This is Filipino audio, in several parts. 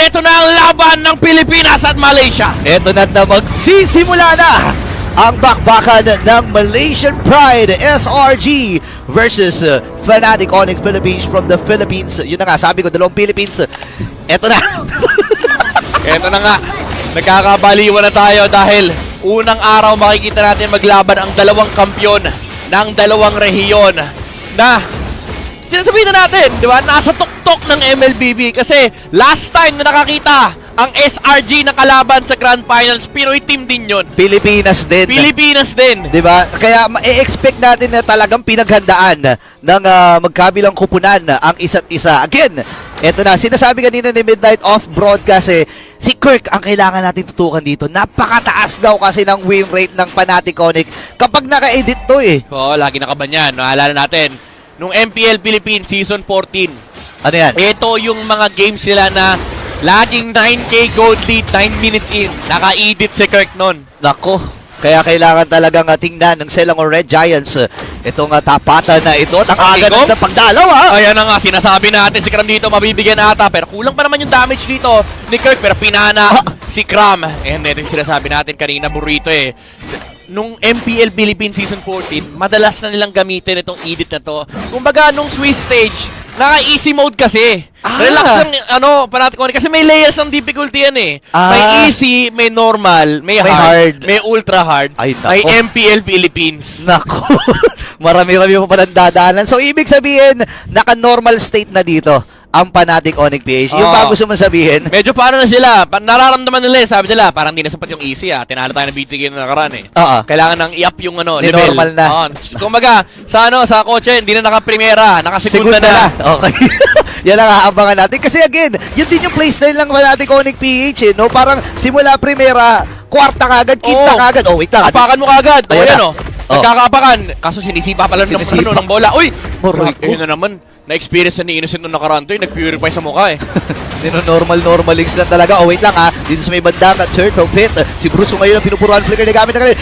Ito na ang laban ng Pilipinas at Malaysia. Ito na magsisimula na ang bakbakan ng Malaysian Pride SRG versus Fnatic Onyx Philippines from the Philippines. Yun na nga, sabi ko, dalawang Philippines. Ito na. Ito na nga, nagkakabaliwan na tayo dahil unang araw makikita natin maglaban ang dalawang kampyon ng dalawang rehiyon na sinasabihin na natin, di ba, nasa tuktok ng MLBB kasi last time na nakakita ang SRG na kalaban sa Grand Finals, Pinoy team din yun. Pilipinas din. Pilipinas din. Di ba? Kaya ma-expect natin na talagang pinaghandaan ng magkabilang kupunan ang isa't isa. Again, eto na, sinasabi kanina ni Midnight Off Broadcast si Kirk ang kailangan natin tutukan dito. Napakataas daw kasi ng win rate ng Fnatic Onyx kapag naka-edit to Oo, lagi nakaban yan. Naalala natin, nung MPL Philippines Season 14, Ano yan? ito yung mga games sila na laging 9K gold lead, 9 minutes in. Naka-edit si Kirk nun. Nako. Kaya kailangan talagang tingnan ng Selangor Red Giants itong tapatan na ito at ang aga Amigo? ng pagdalaw Ayan na nga, sinasabi natin si Cram dito mabibigyan ata, pero kulang pa naman yung damage dito ni Kirk, pero pinana si Cram. And ito yung sinasabi natin kanina, burrito nung MPL Philippines Season 14, madalas na nilang gamitin itong edit na to. Kumbaga, nung Swiss stage, naka-easy mode kasi. Relax lang, Fnatic Onyx. Kasi may layers ng difficulty yan May easy, may normal, may hard, may ultra hard, Ay, nako. may MPL Philippines. Nako. Marami-rami pa palang dadaanan. So, ibig sabihin, naka-normal state na dito ang Fnatic Onyx PH. Yung bago gusto mong sabihin, Medyo paano na sila, nararamdaman nila sabi nila, parang hindi na sapat yung easy Tinalo tayo ng BTK na nakaraan Oo. Kailangan nang i-up yung level. Normal na. Kumbaga, sa kotse, hindi na naka-primera, naka-segunda na. Okay. Yan ang aabangan natin. Kasi again, yun din yung playstyle ng Fnatic Onyx PH no? Parang simula primera, kwarta kagad, quinta kagad. Oh, wait lang. Apakan mo kagad. Ayan Ayan nagkakaapakan. Kaso sinisipa pala ng bola. Uy! Morocco. Ayun na naman. Na-experience na ni Innocent nung nakaraan to, nag-purify sa mukha Normal links lang talaga. Oh, wait lang dito sa may bandang Turtle Pit. Si Bruce ngayon ang pinupuruan flicker na gamit na kanila.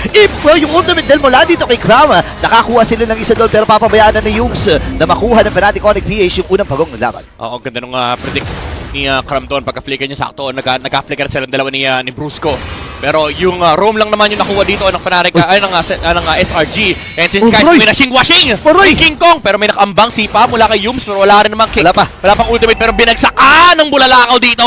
Yung ultimate del mula dito kay Cram. Nakakuha sila ng isa doon pero papabayaan na ni Yumes na makuha ng Fnatic Onyx PH yung unang pagong ng laban. Oo, ganda nung predict ni Cram doon. Pagka-flicker niya sakto, nagka-flicker sila ng dalawa ni Brusco. Pero yung roam lang naman yung nakuha dito ng Fnatic, ng SRG. And since guys, may washing ni King Kong. Pero may nakaambang sipa mula kay Yumes, pero wala rin namang kick. Wala pang ultimate, pero binagsakan ng bulalakaw dito.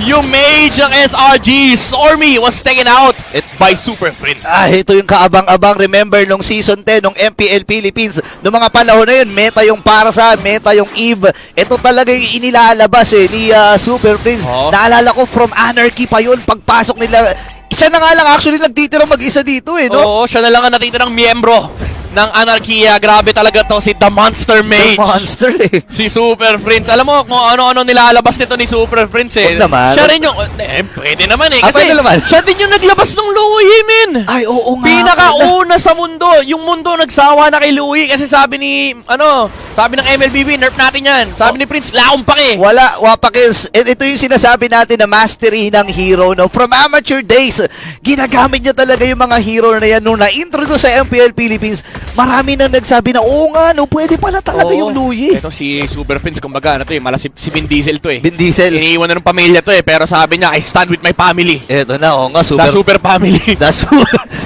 Yung mage ng SRG, Stormy, was taken out by Super Prince. Ito yung kaabang-abang. Remember, nung Season 10, nung MPL Philippines, nung mga panahon na yun, meta yung Parsa, meta yung Eve. Ito talaga yung inilalabas ni Super Prince. Naalala ko, from Anarchy pa yun, pagpasok nila. Siya na nga lang actually nagtitirang mag-isa dito no? Oo, siya na lang ang natitirang miyembro ng Anarchy. Grabe talaga to, si The Monster Mage. The Monster Si Super Prince. Alam mo kung ano-ano nilalabas nito ni Super Prince naman. Siya rin yung, pwede naman kasi naman. siya din yung naglabas ng Louie, min. Ay, oo nga. Pinakauna sa mundo. Yung mundo nagsawa na kay Louie kasi sabi ni, sabi ng MLBB, nerf natin yan. Sabi ni Prince, laong pake. Wala, wapakils. Ito yung sinasabi natin na mastery ng hero, no? From amateur days, ginagamit niya talaga yung mga hero na yan. Nung na-introduce sa MPL Philippines, marami nang nagsabi na, oo nga, no, pwede pala talaga yung Louie. Ito si Super Prince, kumbaga, si Vin Diesel to Vin Diesel. Iniiwan na ng pamilya to pero sabi niya, I stand with my family. Ito na, oo nga, The Super Family.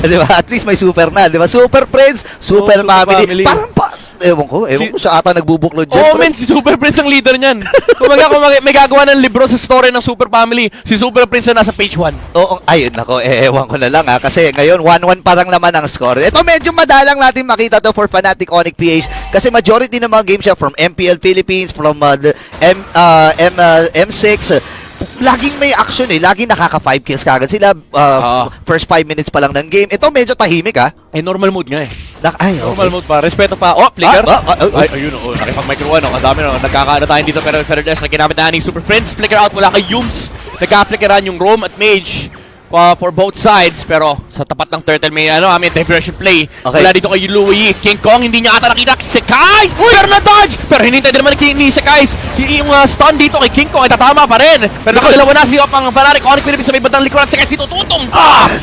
Di ba? At least may super na, di ba? Super Friends, Super Family. Parang ewan ko siya ata nagbubuklod dyan. Men, si Super Prince ang leader niyan. kung may gagawa ng libro sa story ng Super Family, si Super Prince na nasa page 1. Oo, ayun nako, ewan ko na lang kasi ngayon 1-1 parang naman ang score. Ito medyo madalang natin makita to for Fnatic Onyx PH kasi majority ng mga games siya from MPL Philippines, from the M6. Laging may action laging nakaka 5 kills kagad sila first 5 minutes pa lang ng game. Ito medyo tahimik normal mode nga normal mode pa, respeto pa. Flicker. Ayun nakipag-micro kadami nagkakaano tayo dito pero Ferdes na ginamit na ni Super Prince. Flicker out mula kay Yumes. Nagka-flickeran yung Roam at Mage for both sides, pero sa tapat ng Turtle may diversion play. Wala dito kay Louie. King Kong hindi niya ata nakita si Kais. Pero na-dodge! Pero hinintay din naman ni Kais. Yung stun dito kay King Kong ay tatama pa rin. Pero nakadalawa na si Opang Fnatic Onyx Philippines sa may bandang likuran. Si Kais dito tutong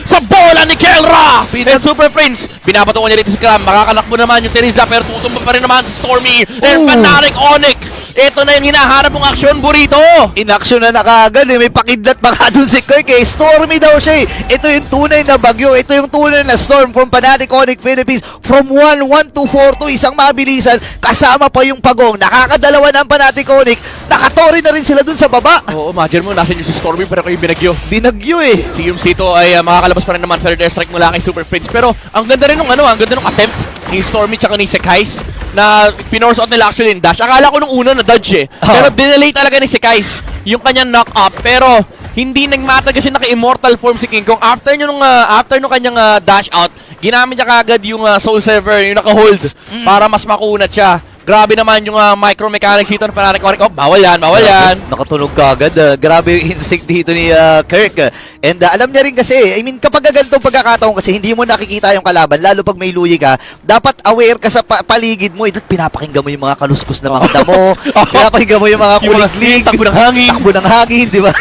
sa bola ni Kelra! And Super Prince, binabatungan niya dito si Cram. Makakalakbo naman yung Terizla pero tutumba pa rin naman si Stormy. And Fnatic Onyx Ito na yung hinaharap mong aksyon, Burrito! In-action na nakagad eh. May pakidlat pa nga dun si Kirk eh. Stormy daw siya eh. Ito yung tunay na bagyo. Ito yung tunay na storm from Fnatic Onyx Philippines. From 1-1 to 4-2. Isang mabilisan. Kasama pa yung pagong. Nakakadalawa ng Fnatic Onyx. Nakatori na rin sila dun sa baba. Oo, imagine mo, nasa yung si Stormy pero kayo binagyo. Binagyo eh. Si Yumsito ay makakalabas pa rin naman third airstrike mula kay Super Prince. Pero ang ganda rin nung ang ganda nung attempt ni Stormy tsaka ni Sekais na pinorse out nila actually in dash. Akala ko nung una na dodge eh. Pero dinelay talaga ni Sekais yung kanyang knock up. Pero hindi nagmatter kasi naka-immortal form si King Kong. After nung kanyang dash out, ginamit niya kagad yung Soul Server, yung naka-hold para mas makunat siya. Grabe naman yung micro mechanics dito ng Fnatic Onyx. Oh, bawal yan, bawal yan. Nakatunog ka agad. Grabe yung instinct dito ni Kirk. And alam niya rin kasi, I mean, kapag ganitong pagkakataon kasi hindi mo nakikita yung kalaban, lalo pag may luyi ka, dapat aware ka sa paligid mo. Pinapakinggan mo yung mga kaluskus na mga damo, pinapakinggan mo yung mga kuliglig, takbo ng hangin. Takbo ng hangin, di ba?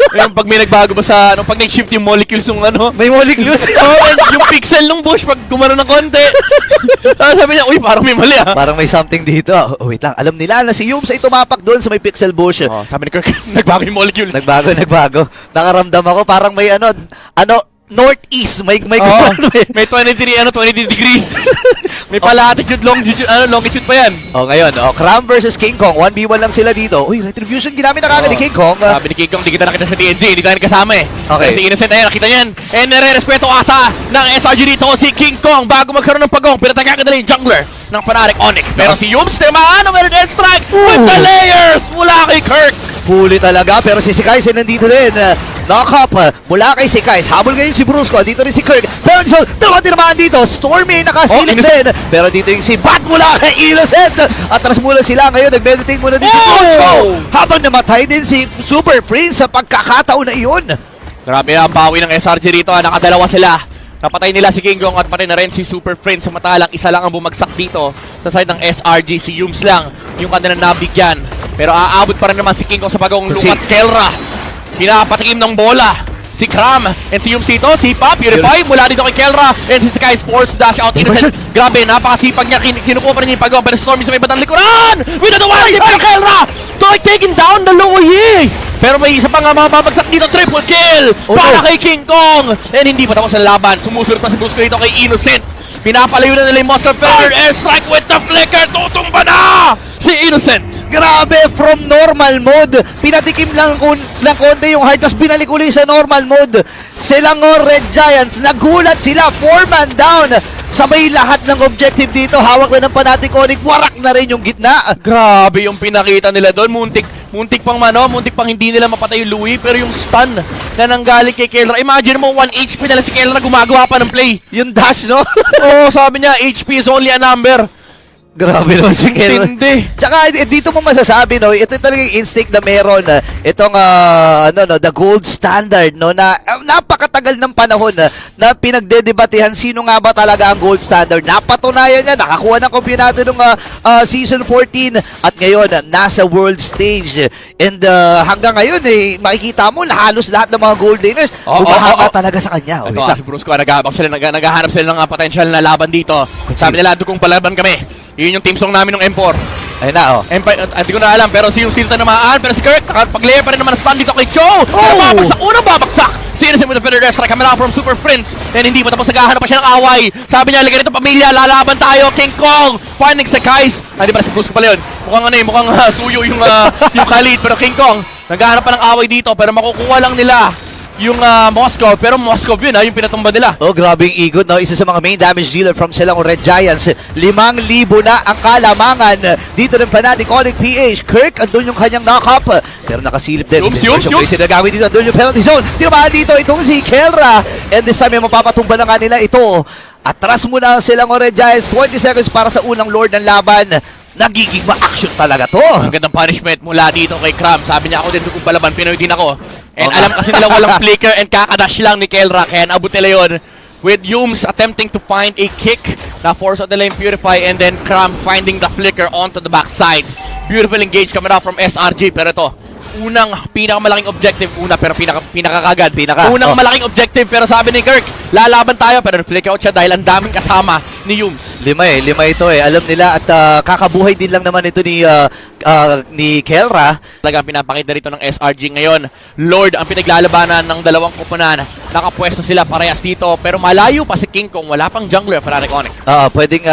Ngayon, pag may nagbago ba sa, pag nag-shift yung molecules ng May molecules. yung pixel ng bush, pag gumano ng konti. Sabi niya, uy, parang may mali Parang may something dito. Oh, wait lang. Alam nila na si Yums ay tumapak doon sa may pixel bush. Sabi ni Kirk, nagbago yung molecules. Nagbago. Nakaramdam ako parang may northeast. May may 23 degrees. May pala-latitude, longitude pa yan. Ngayon, Cram versus King Kong. 1v1 lang sila dito. Uy, retribution ginamit na kagad ni King Kong. Sabi ni King Kong, di kita nakita sa TNG, hindi tayo kasama eh. Okay. Si Innocent ayun, nakita niyan. And nare-respeto ata ng SRG dito si King Kong bago magkaroon ng pagong. Pinatagakadala yung jungler ng Fnatic Onyx. Pero si Yums, naman, meron death strike with the layers mula kay Kirk. Huli talaga, pero si Sekais ay nandito din. Knock up mula kay Sekais. Habol ngayon si Brusco. Dito rin si Kirk. Pero naman dito. Stormy nakasilip din. Pero dito yung si Bat mula kay Innocent. Atras mula sila ngayon. Nag-meditate muna din si Brusco. Habang namatay din si Super Prince sa pagkakataon na iyon. Grabe ang bawi ng SRG rito. Nakadalawa sila. Napatay nila si King Kong at patay na rin si Super Prince. Samantalang isa lang ang bumagsak dito sa side ng SRG. Si Yums lang yung kanilang nabigyan. Pero aabot pa rin naman si King Kong sa bagong lumat. Kelra, pinapatikim ng bola. Si Cram and si Yumsito, si Pop, Purify mula dito kay Kelra. And si Sky Sports dash out. Innocent, grabe, napakasipag niya. Kinukuha pa rin yung paggawa. Pero Stormy sa may batang likuran. With the one, pero Kelra, taking down the Lowy. Pero may isa pa nga mababagsak dito. Triple kill para kay King Kong. And hindi pa tapos ang laban. Sumusunod pa si Brusco dito kay Innocent. Pinapalayo na nila yung Moscow Feather. Airstrike with the flicker. Tutumba na si Innocent. Grabe, from normal mode, pinatikim lang konti yung heart, tapos binalik uli sa normal mode. Selangor Red Giants, nagulat sila, 4-man down. Sabay lahat ng objective dito, hawak na ng Fnatic Onyx, warak na rin yung gitna. Grabe yung pinakita nila doon, muntik pang hindi nila mapatay yung Louie, pero yung stun na nanggaling kay Kelra. Imagine mo, 1 HP na lang si Kelra gumagawa pa ng play. Yung dash, no? Oo, sabi niya, HP is only a number. Grabe naman si Kelra. Tindi. Tsaka dito mo masasabi, no, ito talaga yung instinct na meron, itong the gold standard, no, na napakatagal ng panahon na pinagdedebatehan sino nga ba talaga ang gold standard. Napatunayan niya, nakakuha ng kampeonato ng season 14 at ngayon nasa world stage. And hanggang ngayon makikita mo halos lahat ng mga gold laners humahanga talaga sa kanya. Ito si Brusco, naghahanap sila ng potential na laban dito. Sabi nila, dukong palaban kami. Yun yung team song namin ng M4. Ayun na, Hindi ko na alam, pero si yung Silta namaan. Pero si Kirk, nakapag-layer pa rin naman ang stun dito kay Joe. Unang babagsak. Si Innocent with the Feather Strike coming out from Super Prince. And hindi pa tapos naghahanap pa siya ng away. Sabi niya, liga rito pamilya, lalaban tayo. King Kong, finding sa Kais. Hindi pa si Brusco pala yun. Mukhang suyo yung Khalid. Pero King Kong, naghahanap pa ng away dito. Pero makukuha lang nila yung Moscow, pero Moscow yun yung pinatumba nila. Grabe yung igot, no? Isa sa mga main damage dealer from Selangor Red Giants. 5,000 na ang kalamangan dito ng Fnatic Onyx PH. Kirk, andun yung kanyang knock-up. Pero nakasilip din. Yung sinagawin dito, andun yung penalty zone. Tinamaan dito itong si Kelra. And this time, mapapatumba na nga nila ito. Atras muna ang Selangor Red Giants. 20 seconds para sa unang lord ng laban. Nagiging ma-action talaga to. Ang gandang punishment mula dito kay Cram. Sabi niya, ako din kung palaban, Pinoy din ako. And alam kasi nila walang flicker and kakadash lang ni Kelra. Kaya naabot nila yun. With Yums attempting to find a kick. Na-force out nila yung Purify and then Cram finding the flicker onto the backside. Beautiful engage coming out from SRG. Pero ito, unang pinakamalaking objective. Unang malaking objective. Pero sabi ni Kirk, lalaban tayo, pero flicker out siya dahil ang daming kasama ni Yums. Lima ito eh. Alam nila at kakabuhay din lang naman ito ni Kelra. Talagang pinapakita rito ng SRG ngayon. Lord ang pinaglalabanan ng dalawang kupunan. Nakapwesto sila parehas dito, pero malayo pa si King Kong. Wala pang jungler Fnatic Onyx. Pwedeng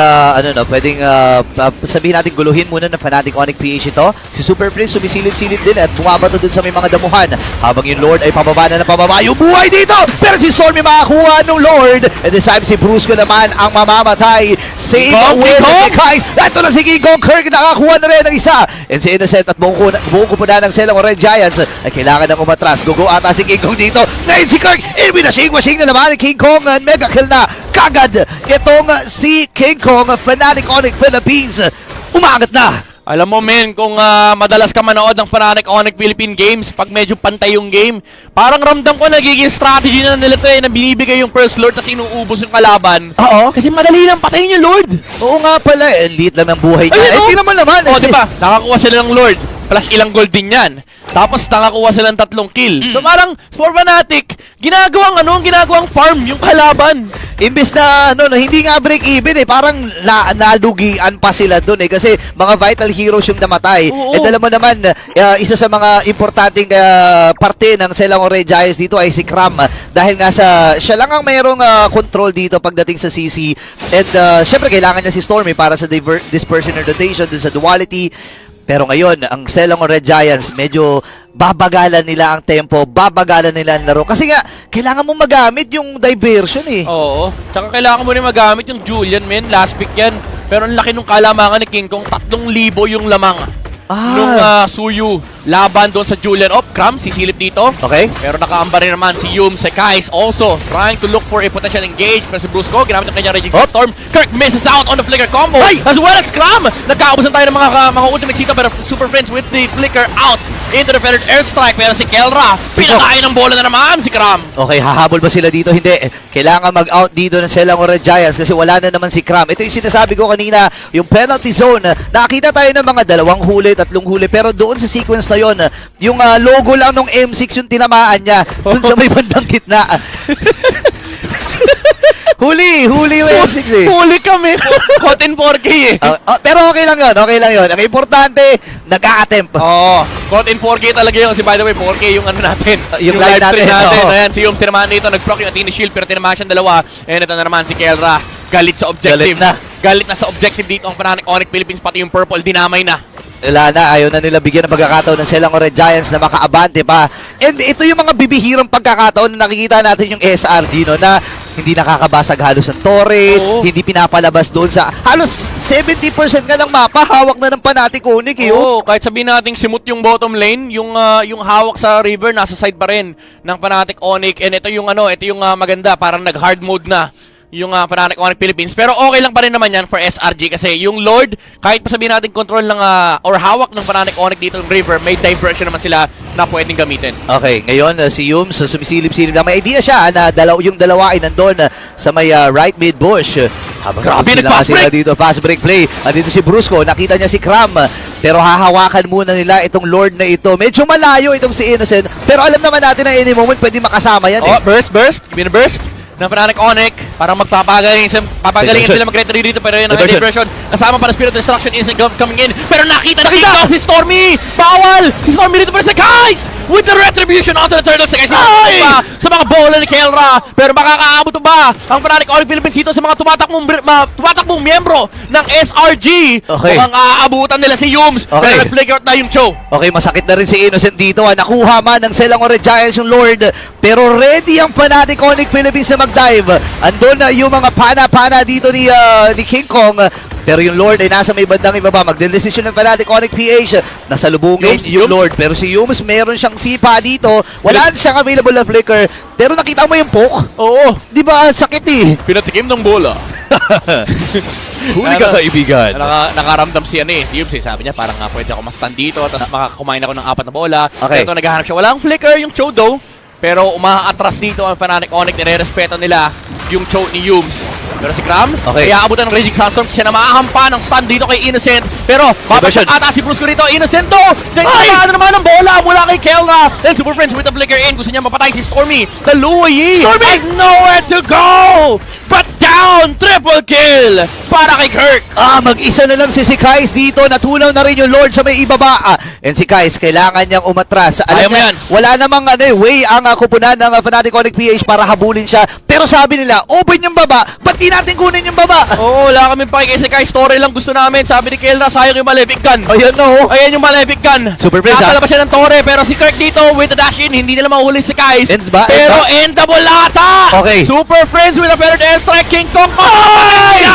sabihin natin guluhin muna ng Fnatic Onyx PH ito. Si Super Prince sumisilip-silip din at bumabato dun sa may mga damuhan. Habang yung Lord ay pababa na pababa yung buhay dito. Pero si Stormy makakuha ng Lord. And this time si Brusco naman ang mamamatay. Save away si Kais. Ito na si King Kong. Kirk nakakuha na rin ng isa. And si Innocent at buong kupunan ng Selang Red Giants ay kailangan ng umatras. Gugo ata si King Kong dito. Ngayon si Kirk. Washing na naman ni King Kong. Mega kill na kagad. Itong si King Kong. Fnatic Onyx Philippines. Umangat na. Alam mo men, kung madalas ka manood ng Fnatic Onyx Philippine Games, pag medyo pantay yung game, parang ramdam ko nagiging strategy na nila ito na binibigay yung first Lord tapos inuubos yung kalaban. Oo. Kasi madali lang patayin yung Lord. Oo nga pala. Elite lang ng buhay niya. Ayun, Tingnan mo naman. O diba, nakakuha sila ng Lord, plus ilang gold din yan. Tapos nakakuha sila ng 3 kill. So parang, for Fnatic, ginagawang farm yung kalaban. Imbis na hindi nga break even eh, parang nalugian pa sila doon eh kasi mga vital heroes yung namatay. Oo. And alam mo naman, isa sa mga importanteng parte ng Selang Red Giants dito ay si Kram dahil nga siya lang ang mayroong control dito pagdating sa CC. And syempre kailangan niya si Stormy para sa dispersion or rotation dun sa duality. Pero ngayon, ang Selang Red Giants, medyo babagalan nila ang tempo, babagalan nila ang laro. Kasi nga, kailangan mo magamit yung diversion eh. Oo. Tsaka kailangan mo rin magamit yung Julian, men. Last pick yan. Pero ang laki nung kalamangan ni King Kong. 3,000 yung lamang. Nung Suyu. Laban doon sa Julian. Kram, sisilip dito. Okay. Pero nakaamba rin naman si Yum Sekais also trying to look for a potential engage. Pero si Brusco, ginamit ang kanyang Raging Storm. Kirk misses out on the flicker combo. As well as Kram. Nagkaubusan tayo ng mga ultimate sito pero Super Friends with the flicker out into the feathered airstrike. Pero si Kelra, pinatay ng bola na naman si Kram. Okay, hahabol ba sila dito? Hindi. Kailangan mag-out dito ng Selang Red Giants kasi wala na naman si Kram. Ito yung sinasabi ko kanina, yung penalty zone. Nakakita tayo ng mga 2 huli, 3 huli. Pero doon sa sequence na yon, yung logo lang ng M6 yung tinamaan niya. Doon sa may bandang gitna. Huli yung M6 eh. Huli kami. Caught in 4K eh. Pero okay lang yun. Ang importante, nag-a-attempt. Caught in 4K talaga yun. Kasi by the way, 4K yung natin. Yung live stream natin. Ayan, si Yum tinamaan dito. Nag-proc yung Athena Shield pero tinamaan siyang 2. And ito na naman si Kelra. Galit sa objective. Galit na sa objective dito ang Fnatic Onyx Philippines. Pati yung purple, dinamay na. Wala na, ayaw na nila bigyan ng pagkakataon ng Selang Red Giants na makaabante pa. And ito yung mga bibihirang pagkakataon na nakikita natin yung SRG na hindi nakakabasag halos ng torre, hindi pinapalabas doon sa halos 70% nga ng mapa, hawak na ng Fnatic Onyx eh. Kahit sabihin natin simut yung bottom lane, yung hawak sa river nasa side pa rin ng Fnatic Onyx. And ito yung maganda, parang nag-hard mode na yung Fnatic Onyx Philippines. Pero okay lang pa rin naman yan for SRG kasi yung Lord, kahit pa sabihin natin control ng or hawak ng Fnatic Onyx dito ng river, may diversion naman sila na pwedeng gamitin. Okay, ngayon si Yums sumisilip-silip na may idea siya na yung dalawa ay nandun sa may right mid bush. Grabe, nag-fast break! Dito, fast break play. Andito si Brusco, nakita niya si Kram. Pero hahawakan muna nila itong Lord na ito. Medyo malayo itong si Innocent. Pero alam naman natin na any moment pwede makasama yan eh. Burst. Give me the burst ng Fnatic Onyx. Parang papagaling sila mag-retry dito pero yun ang diversion. Kasama para Spirit of Destruction instant coming in. Pero nakita si Stormy! Bawal! Si Stormy dito para sa guys! With the retribution onto the turtle sa guys. Sa mga bola ni Kelra. Pero makakaabot ba ang Fnatic Onyx Philippines dito sa mga tumatakbong miyembro ng SRG? Okay. Mukhang aabutan nila si Yums. Pero nag-flicker out na yung show. Okay, masakit na rin si Innocent dito. Nakuha man ng Selang Red Giants yung Lord. Pero ready ang Fnatic Onyx Philippines na mag-dive. Andun na yung mga pana-pana dito ni King Kong. Pero yung Lord ay nasa may bandang ibaba. Magdedesisyon ng Fnatic Onyx PH. Nasa lubungin yung Lord. Pero si Yums meron siyang sipa dito. Wala siyang available na flicker. Pero nakita mo yung poke? Oo. Di ba? Sakit eh. Pinatikim ng bola. Huli ka kaibigan. Nakaramdam si Yums sabi niya parang pwede ako mas stand dito tapos makakakumain ako ng 4 na bola. Okay. Pero ito naghahanap siya. Walang flicker yung Chodo. Pero umaatras dito ang Fnatic Onyx. Nire-respeto nila yung choke ni Yums. Pero si Cram, Okay. kaya abutan ng Raging Sandstorm, siya na makahampa ng stun dito kay Innocent. Pero babagsak ata si Brusco rito. Innocent to! Nagkakaano naman ang bola mula kay Kelra. Then Super Friends with the flicker in. Gusto niya mapatay si Stormy. The Luyi has nowhere to go! But down! Triple kill para kay Kirk. Mag-isa na lang si Kais dito. Natunaw na rin yung Lord sa may ibaba. And si Kais, kailangan niyang umatras. Ayaw mo niya, yan. wala namang way ang kupunan ng Fnatic Onyx PH para habulin siya. Pero sabi nila, open yung baba. Ba't di natin kunin yung baba? Oo, wala kami pakikay si Kai. Story lang gusto namin. Sabi ni Kelra, sayang yung Malefic Gun. Ayan no. Ayan yung Malefic Gun. Super Prince, Nakalabas siya ng Torre, pero si Kirk dito with the dash in, hindi nila mahuli si Kais. Ends ba? Pero endable ata! Okay. Super Friends with a better airstrike. King Kong. Ay!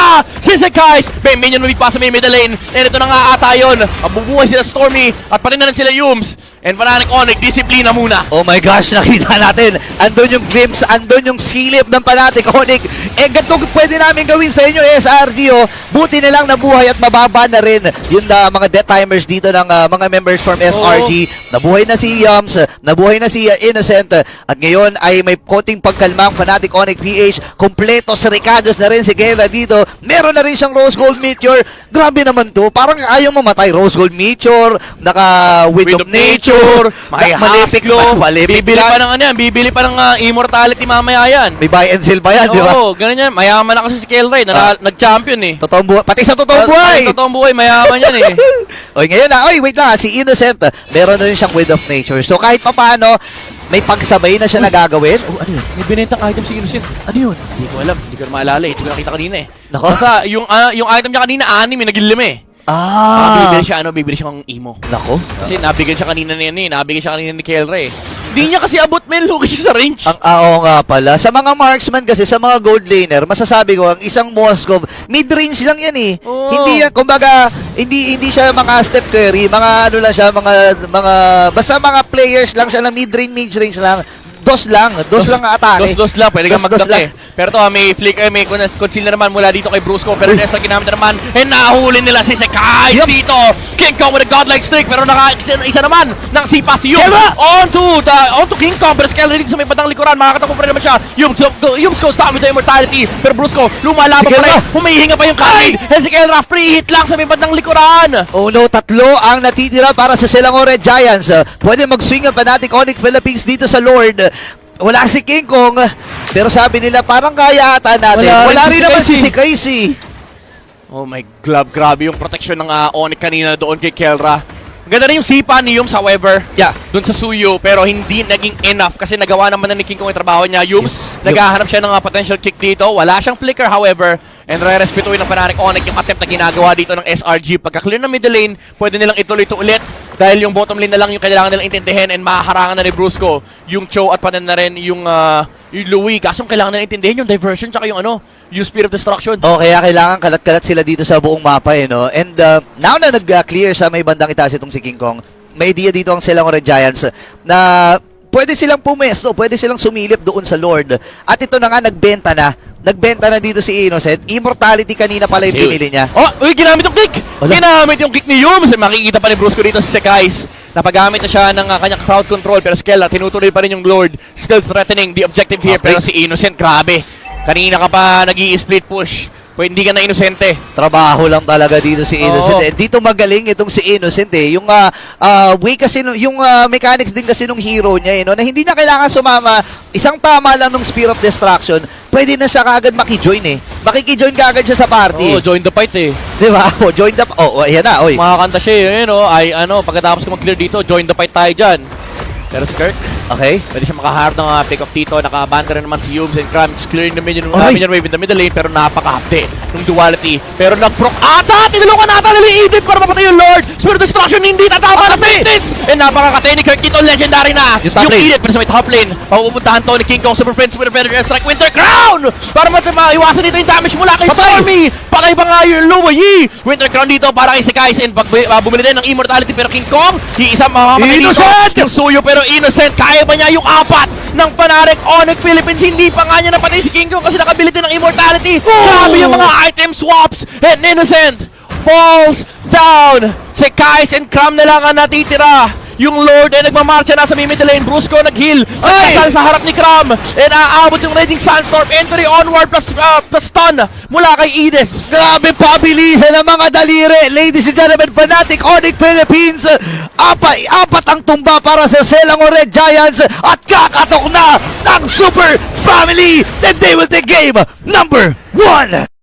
Si Kais. May minion lumig pa sa may middle lane. And ito na nga ata yun. Mabubuhay sila Stormy at pati na rin sila Yums. And Fnatic Onyx, disiplina muna. Oh my gosh, nakita natin. Andun yung glimpse, andun yung silip ng Fnatic Onyx. Ganito pwede namin gawin sa inyo, SRG. Buti na lang nabuhay at mababa na rin yung mga death timers dito ng mga members from SRG. Nabuhay na si Yums, nabuhay na si Innocent. At ngayon ay may konting pagkalmang Fnatic Onyx PH. Kompleto sa Ricados na rin si Kela dito. Meron na rin siyang Rose Gold Meteor. Grabe naman to. Parang ayaw mamatay. Rose Gold Meteor, naka Wind of Nature. May Malefic Haslo, Malefic bibili Gun. pa ng ano yan, bibili pa ng Immortality mamaya yan. May buy and sell pa yan, di ba? Oo, ganun yan. Mayaman na kasi si Kelray, nag-champion eh. Totoong buhay. Pati sa totoong buhay. Sa totoong buhay, mayaman yan eh. Oy, ngayon na. Oy, wait lang. Si Innocent, meron na rin siyang Wind of Nature. So kahit papaano, may pagsabay na siya nagagawin. Oh, ano yun? May binentang item si Innocent. Ano yun? Hindi ko alam, hindi ko na maalala eh. Hindi ko nakita kanina eh. Nako. Basta yung item niya kanina, 6 eh, naging 5 eh. Bibili siya ng emo. Nako. Kasi nabigyan siya kanina ni nabigyan siya kanina ni Kelray eh. Hindi niya kasi abot men, lugi siya sa range. Oo nga pala. Sa mga marksman kasi, sa mga gold laner, masasabi ko, ang isang Moskov, mid-range lang yan eh. Oo. Hindi yan, kumbaga, hindi siya mga Steph Curry, mga ano lang siya, basta mga players lang siya na mid-range, mid-range lang. Dos lang ang atake. Dos lang, pwede kang Dos magdaki. Pero to, may flicker, may conceal na naman mula dito kay Brusco. Pero Nessa ginamit na naman. And nahuli nila si Sekai dito. King Kong with a godlike streak. Pero isa naman ng sipa si Yum. On to King Kong. Pero Skel dito sa may bandang likuran. Makakatakbo pa rin naman siya. Yum goes down with the immortality. Pero Brusco, lumalaban pa rin. Humihinga pa yung Kyle. And si Kelra, free hit lang sa may bandang likuran. Oh no, 3 ang natitira para sa Selangor Red Giants. Pwede mag-swing ang Fnatic Onyx Philippines dito sa Lord. Wala si King Kong, pero sabi nila parang kaya ata natin. Wala rin naman si Casey. Oh my God, grabe yung protection ng Onyx kanina doon kay Kelra. Ganda rin yung sipa ni Yums, however, Yeah. doon sa Suyo, pero hindi naging enough kasi nagawa naman na ni King Kong yung trabaho niya. Yums, naghahanap siya ng potential kick dito. Wala siyang flicker, however, and re-respetuin ng Fnatic Onyx yung attempt na ginagawa dito ng SRG. Pagka-clear ng middle lane, pwede nilang ituloy ito ulit dahil yung bottom lane na lang yung kailangan nilang intindihin and mahaharangan na ni Brusco yung Cho at panan na rin yung Louis. Kaso kailangan nilang intindihin yung diversion tsaka yung yung Spear of Destruction. Oh, kaya kailangan kalat-kalat sila dito sa buong mapa no. And now na nag-clear sa may bandang itaas itong si King Kong, may idea dito ang Selangor Red Giants na pwede silang pumesto, pwede silang sumilip doon sa Lord. At ito na nga, nagbenta na dito si Innocent. Immortality kanina pala yung pinili niya. Oh, uy, ginamit yung kick! Wala. Ginamit yung kick ni Yums! Makikita pa ni Brusco dito si Sekais. Napagamit na siya ng kanyang crowd control, pero Skella, tinutuloy pa rin yung Lord. Still threatening the objective here, Okay. pero si Innocent, grabe. Kanina ka pa nag-i-split push. Pwede hindi ka na inosente. Trabaho lang talaga dito si Innocent. Oo. Dito magaling itong si Innocent Yung way kasi, yung mechanics din kasi nung hero niya no, na hindi na kailangan sumama. Isang tama lang nung Spear of Destruction, pwede na siya kaagad makijoin Makikijoin kaagad siya sa party. Oh, join the fight eh. Di ba? Join the... ayan na, oy. Makakanta siya pagkatapos ko mag-clear dito, join the fight tayo dyan. Pero si Kirk, Okay. pwede siya makaharap ng pick-off dito. Nakabanda rin naman si Yums and Cramps clearing the minion Oy. wave in the middle lane, pero napakahapde ng duality. Pero nag-proc ata! Tinulungan ata nila yung Edith para mapatay yung Lord! Spirit of Destruction, hindi tatama ng this! And napakakatay ni Kirk dito, legendary na! Yung top lane. Edith, pero sa may top lane, papupuntahan to ni King Kong, Super Friends with a Feather Strike, Winter Crown! Para maiwasan dito yung damage mula kay Stormy! Patay pa nga yung Luwayi! Winter Crown dito para kay Sekais, and bumili din ng Immortality, pero King Kong, iisa mamamatay dito. Innocent! Yung Suyo, pero Innocent, kaya pa niya yung 4 ng Fnatic Onyx Philippines. Hindi pa nga niya napatay si King Kong kasi nakabili din ng Immortality. Grabe yung mga item swaps. And Innocent falls down. Si Kais and Cram na lang ang natitira. Yung Lord ay nagmamarcha nasa middle lane. Brusco nag-heal. Ay! Nagkasal sa harap ni Cram. And aabot yung Raging Sandstorm. Entry onward plus stun mula kay Edith. Grabe pabilisan ng mga daliri. Ladies and gentlemen, Fnatic Onyx Philippines. Apat ang tumba para sa Selangor Red Giants at kakatok na ng Super Family. Then they will take game number 1.